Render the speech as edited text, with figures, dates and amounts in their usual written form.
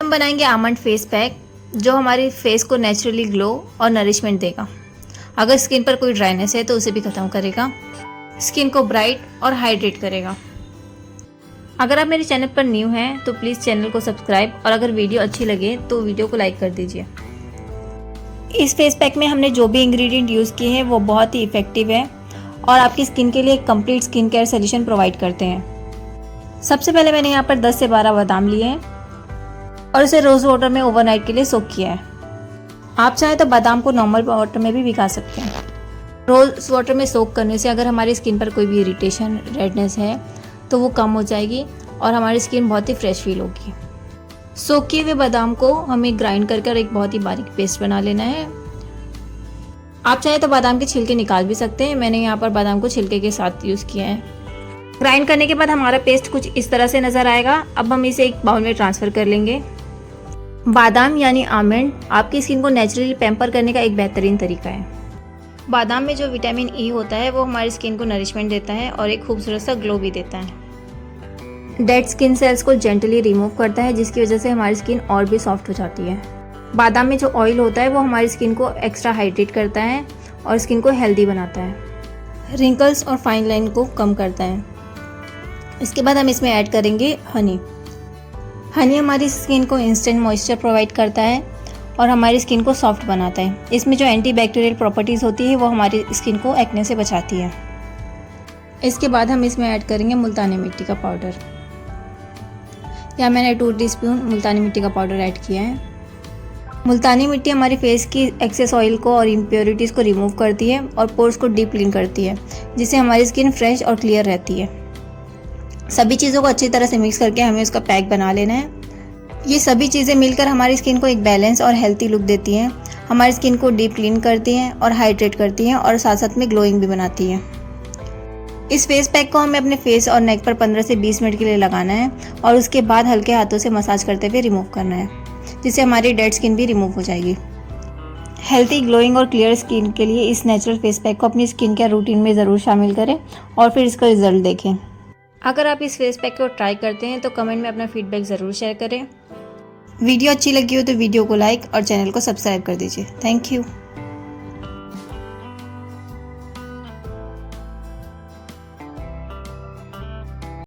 हम बनाएंगे almond face pack जो हमारे फेस को नेचुरली ग्लो और नरिशमेंट देगा। अगर स्किन पर कोई ड्राइनेस है तो उसे भी ख़त्म करेगा, स्किन को ब्राइट और हाइड्रेट करेगा। अगर आप मेरे चैनल पर न्यू हैं तो प्लीज़ चैनल को सब्सक्राइब और अगर वीडियो अच्छी लगे तो वीडियो को लाइक कर दीजिए। इस फेस पैक में हमने जो भी इंग्रेडिएंट यूज़ किए हैं वो बहुत ही इफ़ेक्टिव है और आपकी स्किन के लिए एक complete skin care solution provide करते हैं। सबसे पहले मैंने यहाँ पर 10 से 12 बादाम लिए हैं और इसे रोज़ वाटर में ओवरनाइट के लिए सोक किया है। आप चाहें तो बादाम को नॉर्मल वाटर में भी भिगा सकते हैं। रोज़ वाटर में सोक करने से अगर हमारी स्किन पर कोई भी इरिटेशन, रेडनेस है तो वो कम हो जाएगी और हमारी स्किन बहुत ही फ्रेश फील होगी। सोक किए हुए बादाम को हमें ग्राइंड कर एक बहुत ही बारीक पेस्ट बना लेना है। आप चाहें तो बादाम के छिलके निकाल भी सकते हैं, मैंने यहाँ पर बादाम को छिलके के साथ यूज़ किया है। ग्राइंड करने के बाद हमारा पेस्ट कुछ इस तरह से नज़र आएगा। अब हम इसे एक बाउल में ट्रांसफ़र कर लेंगे। बादाम यानी आमंड आपकी स्किन को नेचुरली पैम्पर करने का एक बेहतरीन तरीका है। बादाम में जो विटामिन ई होता है वो हमारी स्किन को नरिशमेंट देता है और एक खूबसूरत सा ग्लो भी देता है। डेड स्किन सेल्स को जेंटली रिमूव करता है जिसकी वजह से हमारी स्किन और भी सॉफ्ट हो जाती है। बादाम में जो ऑयल होता है वो हमारी स्किन को एक्स्ट्रा हाइड्रेट करता है और स्किन को हेल्दी बनाता है, रिंकल्स और फाइन लाइन को कम करता है। इसके बाद हम इसमें ऐड करेंगे हनी। हनी हमारी स्किन को इंस्टेंट मॉइस्चर प्रोवाइड करता है और हमारी स्किन को सॉफ्ट बनाता है। इसमें जो एंटीबैक्टीरियल प्रॉपर्टीज़ होती है वो हमारी स्किन को एक्ने से बचाती है। इसके बाद हम इसमें ऐड करेंगे मुल्तानी मिट्टी का पाउडर। यहाँ मैंने 2 टीस्पून मुल्तानी मिट्टी का पाउडर ऐड किया है। मुल्तानी मिट्टी हमारी फेस की एक्सेस ऑयल को और इम्प्योरिटीज़ को रिमूव करती है और पोर्स को डीप क्लीन करती है, जिससे हमारी स्किन फ्रेश और क्लियर रहती है। सभी चीज़ों को अच्छी तरह से मिक्स करके हमें उसका पैक बना लेना है। ये सभी चीज़ें मिलकर हमारी स्किन को एक बैलेंस और हेल्थी लुक देती हैं, हमारी स्किन को डीप क्लीन करती हैं और हाइड्रेट करती हैं और साथ साथ में ग्लोइंग भी बनाती हैं। इस फेस पैक को हमें अपने फेस और नेक पर 15 से 20 मिनट के लिए लगाना है और उसके बाद हल्के हाथों से मसाज करते हुए रिमूव करना है, जिससे हमारी डेड स्किन भी रिमूव हो जाएगी। हेल्थी, ग्लोइंग और क्लियर स्किन के लिए इस नेचुरल फेस पैक को अपनी स्किन केयर रूटीन में ज़रूर शामिल करें और फिर इसका रिजल्ट देखें। अगर आप इस फेस पैक को ट्राई करते हैं तो कमेंट में अपना फीडबैक ज़रूर शेयर करें। वीडियो अच्छी लगी हो तो वीडियो को लाइक और चैनल को सब्सक्राइब कर दीजिए। Thank you.